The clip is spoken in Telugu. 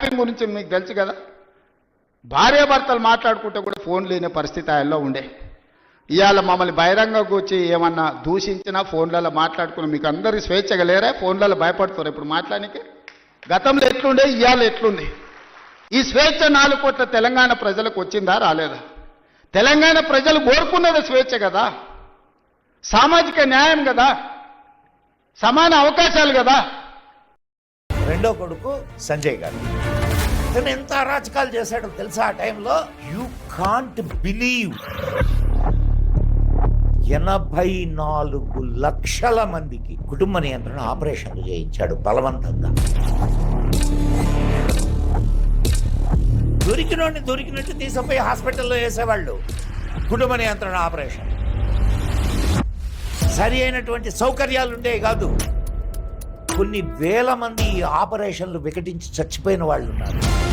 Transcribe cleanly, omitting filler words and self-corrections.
ట్యాపింగ్ గురించి మీకు తెలుసు కదా, భార్యాభర్తలు మాట్లాడుకుంటే కూడా ఫోన్ లేని పరిస్థితి ఆయనలో ఉండే. ఇవాళ మమ్మల్ని బహిరంగ కూర్చి ఏమన్నా దూషించినా ఫోన్లలో మాట్లాడుకుని మీకు అందరికీ స్వేచ్ఛగా లేరా? ఫోన్లలో భయపడుతున్నారు ఇప్పుడు మాట్లాడానికి. గతంలో ఎట్లుండే, ఇవాళ ఎట్లుంది? ఈ స్వేచ్ఛ 4 కోట్ల తెలంగాణ ప్రజలకు వచ్చిందా రాలేదా? తెలంగాణ ప్రజలు కోరుకున్నది స్వేచ్ఛ కదా, సామాజిక న్యాయం కదా, సమాన అవకాశాలు కదా. రెండో కొడుకు సంజయ్ గారు ఇతను ఎంత అరాచకాలు చేశాడో తెలుసా ఆ టైంలో? యూ కాంట్ బిలీవ్ 84 లక్షల మందికి కుటుంబ నియంత్రణ ఆపరేషన్లు చేయించాడు బలవంతంగా. దొరికినట్టు తీసుకుపోయి హాస్పిటల్లో వేసేవాళ్ళు. కుటుంబ నియంత్రణ ఆపరేషన్ సరి అయినటువంటి సౌకర్యాలు ఉండేవి కాదు. కొన్ని వేల మంది ఆపరేషన్లు వికటించి చచ్చిపోయిన వాళ్ళు ఉన్నారు.